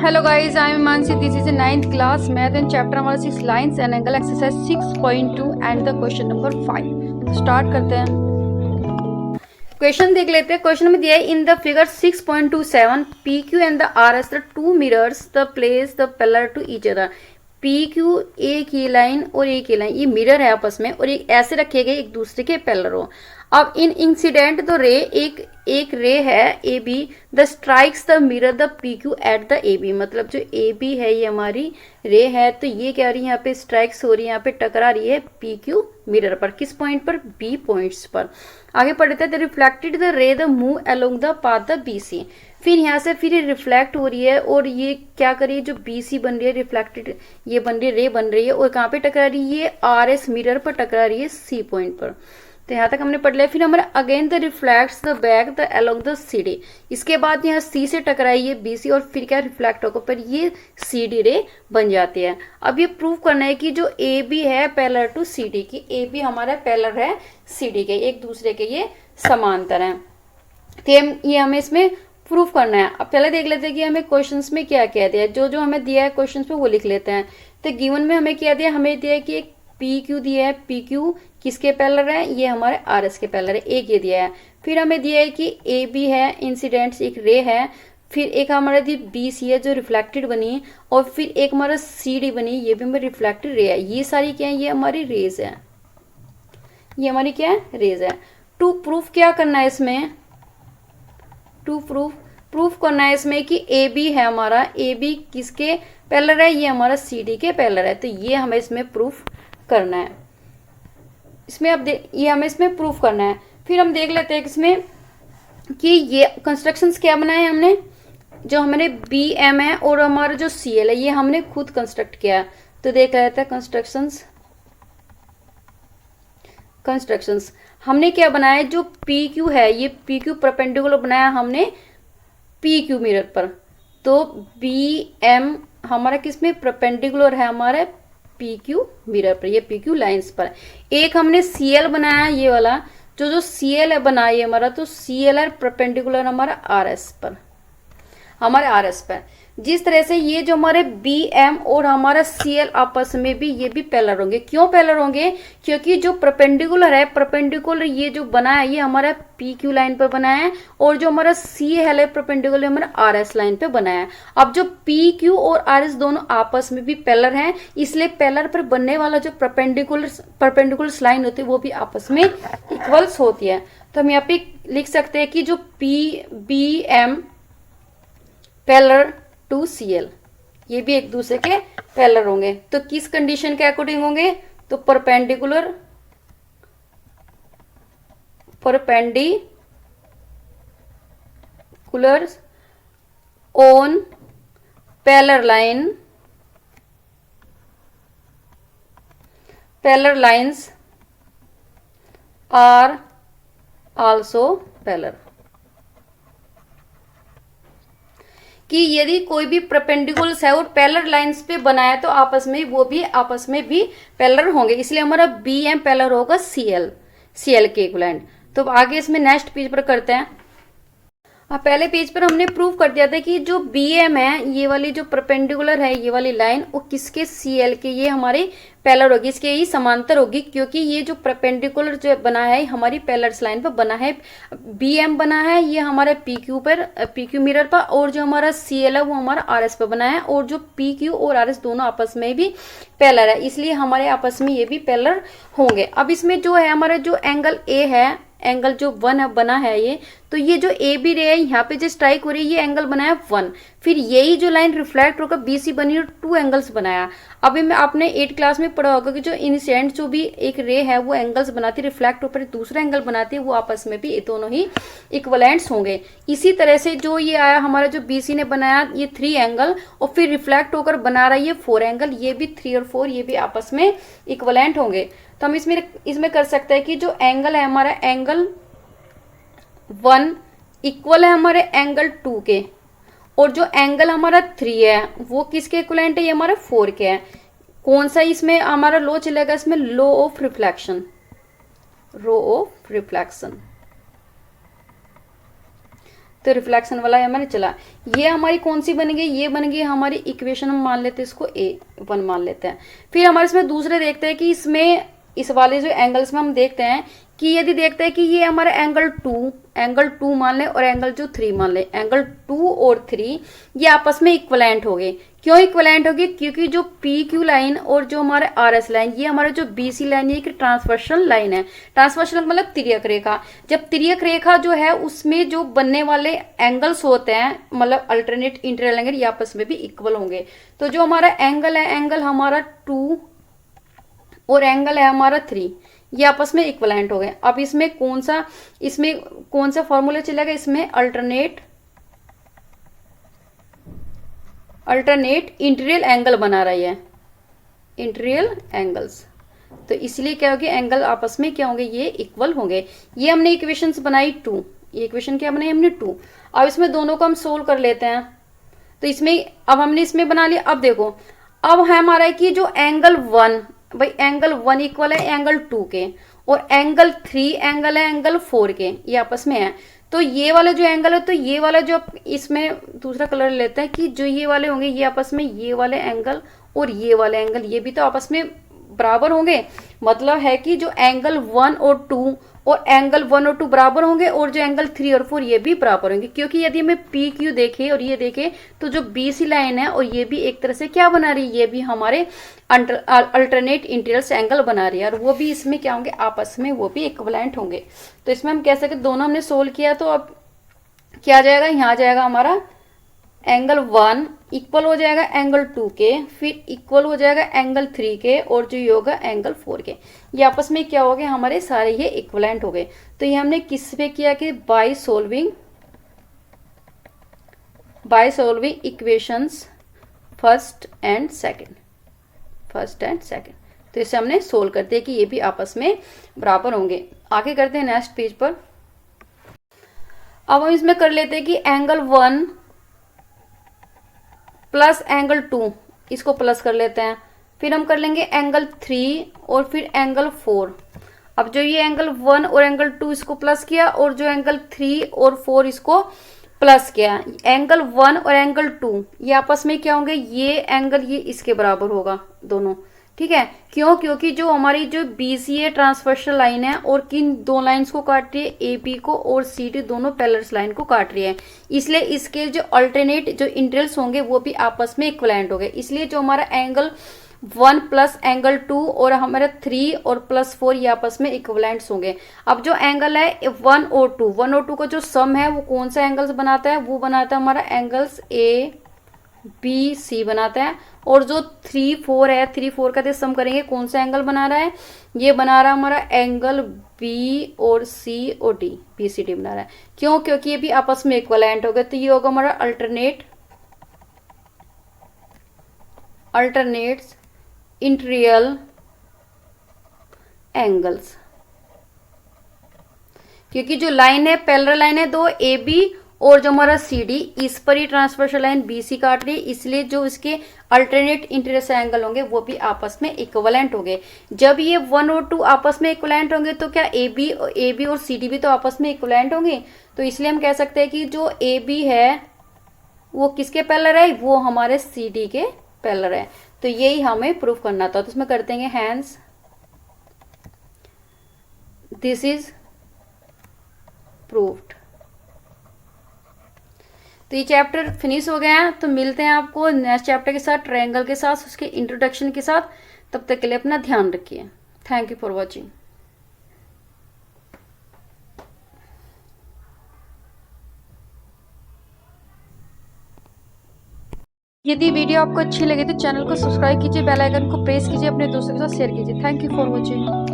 Hello guys, I am Mansi. This is a 9th class math and chapter number 6 lines and angle exercise 6.2 and the question number 5. तो start करते हैं। Question देख लेते हैं। Question में दिया है in the figure 6.27 P Q and the R S the two mirrors the place the parallel to each other. P Q एक ही लाइन और एक ही लाइन, ये मिरर है आपस में और एक ऐसे रखे गए एक दूसरे के पेलर हो। अब इन इंसिडेंट द रे एक रे है A B the strikes the mirror the P Q at the A B. मतलब जो ए बी है ये हमारी रे है, तो ये क्या रही है यहाँ पे स्ट्राइक्स हो रही है, यहाँ पे टकरा रही है पी क्यू मिरर पर। किस पॉइंट पर? बी पॉइंट्स पर। आगे पढ़ते हैं the reflected the ray the move along the path the B C. फिर यहाँ से फिर ये रिफ्लेक्ट हो रही है और ये क्या कर रही है, जो बी सी बन रही है रिफ्लेक्टेड ये बन रही है, रे बन रही है और कहाँ पे टकरा रही है, ये आर एस मिरर पर टकरा रही है सी पॉइंट पर। तो यहाँ तक हमने पढ़ लिया। फिर हमारे again the reflects the back the along the C D. इसके बाद यहाँ सी से टकराई है बी सी और फिर क्या रिफ्लेक्ट होकर पर ये सी डी रे बन जाती है। अब ये प्रूव करना है कि जो ए बी है पैरेलल टू सी डी की, ए बी हमारा पैरेलल है सी डी के, एक दूसरे के ये समांतर है। तो ये हमें इसमें प्रूव करना है। अब पहले देख लेते हैं कि हमें क्वेश्चंस में क्या क्या दिया है। जो जो हमें दिया है क्वेश्चंस में वो लिख लेते हैं। तो गिवन में हमें क्या दिया, हमें दिया है कि एक पी क्यू दिया है, पी क्यू किसके पैरेलल है, ये हमारे आर एस के पैरेलल है, एक ये दिया है। फिर हमें दिया है कि ए बी है इंसिडेंट्स एक रे है, फिर एक हमारा दी बी सी है जो रिफ्लेक्टेड बनी और फिर एक हमारा सी डी बनी, ये भी हमारी रिफ्लेक्टेड रे है। ये सारी क्या है, ये हमारी रेज है, ये हमारी क्या है, रेज है। टू प्रूफ क्या करना है इसमें, टू प्रूफ करना है इसमें कि ए बी है हमारा, ए बी किसके पैरेलल है, ये हमारा सी डी के पैरेलल है। तो ये हमें इसमें प्रूफ करना है। इसमें अब ये हमें इसमें प्रूफ करना है। फिर हम देख लेते हैं इसमें कि ये कंस्ट्रक्शंस क्या बनाए हमने, जो हमारे बी एम है और हमारा जो सी एल है ये हमने खुद कंस्ट्रक्ट किया है। तो देख लेते हैं कंस्ट्रक्शंस हमने क्या बनाया है, जो पी क्यू है ये पी क्यू परपेंडिकुलर बनाया हमने पी क्यू मिरर पर। तो बी एम हमारा किसमें परपेंडिकुलर है, हमारे पी क्यू मिरर पर, ये पी क्यू लाइन्स पर। एक हमने सी एल बनाया ये वाला, जो सी एल है बनाई हमारा, तो सी एल है परपेंडिकुलर हमारा आर एस पर, हमारे आर एस पर। जिस तरह से ये जो हमारे बी एम और हमारा सी एल आपस में भी ये भी पैरेलल होंगे। क्यों पैरेलल होंगे, क्योंकि जो परपेंडिकुलर है, परपेंडिकुलर ये जो बना है ये हमारा पी क्यू लाइन पर बना है और जो हमारा सी एल है परपेंडिकुलर हमारा आर एस लाइन पे बना है। अब जो पी क्यू और आर एस दोनों आपस में भी पैरेलल हैं, इसलिए पैरेलल पर बनने वाला जो परपेंडिकुलर लाइन होती है वो भी आपस में इक्वल्स होती है। तो हम यहाँ पे लिख सकते हैं कि जो B M parallel to C L, ये भी एक दूसरे के पैरेलल होंगे। तो किस कंडीशन के अकॉर्डिंग होंगे, तो perpendicular on parallel lines are also parallel. कि यदि कोई भी परपेंडिकुलर है और पैरेलल लाइंस पे बना है तो आपस में भी पैरेलल होंगे, इसलिए हमारा बी एम पैरेलल होगा सी एल के इक्विवेलेंट। तो आगे इसमें नेक्स्ट पेज पर करते हैं। पहले पेज पर हमने प्रूव कर दिया था कि जो बी एम है ये वाली जो परपेंडिकुलर है ये वाली लाइन वो किसके सी एल के, ये हमारे पैरेलल होगी, इसके ही समांतर होगी, क्योंकि ये जो परपेंडिकुलर जो बना है हमारी पैरेलल लाइन पर बना है। बी एम बना है ये हमारे पी क्यू मिरर पर और जो हमारा सी एल है वो हमारा आर एस पर बना है और जो पी क्यू और आर एस दोनों आपस में भी पैरेलल है, इसलिए हमारे आपस में ये भी पैरेलल होंगे। अब इसमें जो है हमारा जो एंगल ए है, एंगल जो 1 है बना है ये, तो ये जो ए बी रे है यहाँ पे जो स्ट्राइक हो रही है ये एंगल बनाया 1। फिर यही जो लाइन रिफ्लेक्ट होकर बी सी बनी और 2 एंगल्स बनाया। अभी मैं आपने 8 क्लास में पढ़ा होगा कि जो इंसिडेंट जो भी एक रे है वो एंगल्स बनाती है, रिफ्लेक्ट होकर दूसरा एंगल बनाती है, वो आपस में भी दोनों ही इक्वलेंट्स होंगे। इसी तरह से जो ये आया हमारा जो बी सी ने बनाया ये 3 एंगल और फिर रिफ्लेक्ट होकर बना रहा है ये 4 एंगल, ये भी 3 और 4 ये भी आपस में इक्वलेंट होंगे। तो हम इसमें कर सकते हैं कि जो एंगल है हमारा एंगल 1 इक्वल है हमारे एंगल 2 के और जो एंगल हमारा 3 है वो किसके इक्वलेंट है, ये हमारा 4 के है। कौन सा इसमें हमारा लॉ चलेगा, इसमें लॉ ऑफ रिफ्लेक्शन। तो रिफ्लेक्शन वाला हमारे चला। ये हमारी कौन सी बन गई, ये बन गई हमारी इक्वेशन, हम मान लेते हैं इसको A1 मान लेते हैं। फिर हमारे इसमें दूसरे देखते हैं कि इसमें इस वाले जो एंगल्स में हम देखते हैं कि यदि देखते हैं कि ये हमारा एंगल टू मान ले और एंगल जो 3 मान ले, एंगल 2 और 3 ये आपस में इक्वलेंट हो गए। क्यों इक्वलेंट होगी, क्योंकि जो पी क्यू लाइन और जो हमारे आर एस लाइन, ये हमारे जो बी सी लाइन, ये एक ट्रांसवर्सल लाइन है। ट्रांसवर्सल मतलब तिर्यक रेखा। जब तिर्यक रेखा जो है उसमें जो बनने वाले एंगल्स होते हैं, मतलब अल्टरनेट इंटीरियर एंगल, ये आपस में भी इक्वल होंगे। तो जो हमारा एंगल है, एंगल हमारा 2 और एंगल है हमारा 3, ये आपस में इक्वलेंट हो गए। अब इसमें कौन सा फॉर्मूला चलेगा, इसमें अल्टरनेट इंटीरियर एंगल बना रही है, इंटीरियर एंगल्स। तो इसलिए क्या होगी, एंगल आपस में क्या होंगे, ये इक्वल होंगे। ये हमने इक्वेशंस बनाई 2, ये इक्वेशन क्या बनाई हमने 2। अब इसमें दोनों को हम सोल्व कर लेते हैं। तो इसमें अब हमने इसमें बना लिया। अब देखो, अब है हमारा कि जो एंगल 1, भाई एंगल 1 इक्वल है एंगल 2 के, और एंगल 3 एंगल है एंगल 4 के, ये आपस में है। तो ये वाला जो एंगल है, तो ये वाला जो इसमें दूसरा कलर लेते हैं कि जो ये वाले होंगे, ये आपस में ये वाले एंगल और ये वाले एंगल, ये भी तो आपस में बराबर होंगे। मतलब है कि जो एंगल 1 और 2 और एंगल 1 और 2 बराबर होंगे, और जो एंगल 3 और 4 ये भी बराबर होंगे। क्योंकि यदि हमें पी क्यू देखे और ये देखे, तो जो बी सी लाइन है और ये भी एक तरह से क्या बना रही है, ये भी हमारे अल्टरनेट इंटीरियर एंगल बना रही है, और वो भी इसमें क्या होंगे, आपस में वो भी इक्विवेलेंट होंगे। तो इसमें हम कह सकते दोनों हमने सोल्व किया, तो अब क्या आ जाएगा, यहाँ आ जाएगा हमारा एंगल 1 इक्वल हो जाएगा एंगल 2 के, फिर इक्वल हो जाएगा एंगल 3 के, और जो ये होगा एंगल 4 के। ये आपस में क्या हो गए, हमारे सारे ये इक्वलेंट हो गए। तो ये हमने किस पे किया कि by solving equations first and second. तो इसे हमने सोल्व करते हैं कि ये भी आपस में बराबर होंगे। आगे करते हैं नेक्स्ट पेज पर। अब हम इसमें कर लेते हैं कि एंगल 1 प्लस एंगल 2, इसको प्लस कर लेते हैं। फिर हम कर लेंगे एंगल 3 और फिर एंगल 4। अब जो ये एंगल 1 और एंगल 2 इसको प्लस किया, और जो एंगल 3 और 4 इसको प्लस किया। एंगल 1 और एंगल 2 ये आपस में क्या होंगे, ये एंगल ये इसके बराबर होगा दोनों, ठीक है। क्यों, क्योंकि जो हमारी जो बीसीए ट्रांसवर्सल लाइन है, और किन दो लाइंस को काट रही है, एपी को और सीटी, दोनों पैरेलल लाइन को काट रही है। इसलिए इसके जो अल्टरनेट जो इंटीरियर्स होंगे वो भी आपस में इक्विवेलेंट हो गए। इसलिए जो हमारा एंगल 1 प्लस एंगल 2 और हमारा 3 और प्लस 4 ये आपस में इक्विवेलेंट्स होंगे। अब जो एंगल है 1 और 2 का जो सम है, वो कौन सा एंगल्स बनाता है, वो बनाता है हमारा एंगल्स ए बी सी बनाता है। और जो 3 4 है, 3 4 का सम करेंगे, कौन सा एंगल बना रहा है, ये बना रहा है हमारा एंगल बी और सी और डी, बी सी डी बना रहा है। क्यों, क्योंकि ये भी आपस में इक्विवेलेंट हो गए। तो ये होगा हमारा अल्टरनेट्स इंटीरियर एंगल्स। क्योंकि जो लाइन है पैरेलल लाइन है दो, ए बी और जो हमारा सी डी, इस पर ही ट्रांसवर्सल लाइन बी सी काट रही है। इसलिए जो इसके अल्टरनेट इंटीरियर एंगल होंगे वो भी आपस में इक्विवेलेंट होंगे। जब ये 1 और 2 आपस में इक्विवेलेंट होंगे, तो क्या ए बी और सी डी भी तो आपस में इक्विवेलेंट होंगे। तो इसलिए हम कह सकते हैं कि जो ए बी है वो किसके पैरेलल है, वो हमारे सी डी के पैरेलल है। तो यही हमें प्रूफ करना था। तो इसमें कर देंगे हैंस दिस इज प्रूव्ड। तो ये चैप्टर फिनिश हो गया है। तो मिलते हैं आपको नेक्स्ट चैप्टर के साथ, ट्रायंगल के साथ, उसके इंट्रोडक्शन के साथ। तब तक के लिए अपना ध्यान रखिए। Thank you for watching. यदि वीडियो आपको अच्छी लगे तो चैनल को सब्सक्राइब कीजिए, बेल आइकन को प्रेस कीजिए, अपने दोस्तों के साथ शेयर कीजिए। Thank you for watching.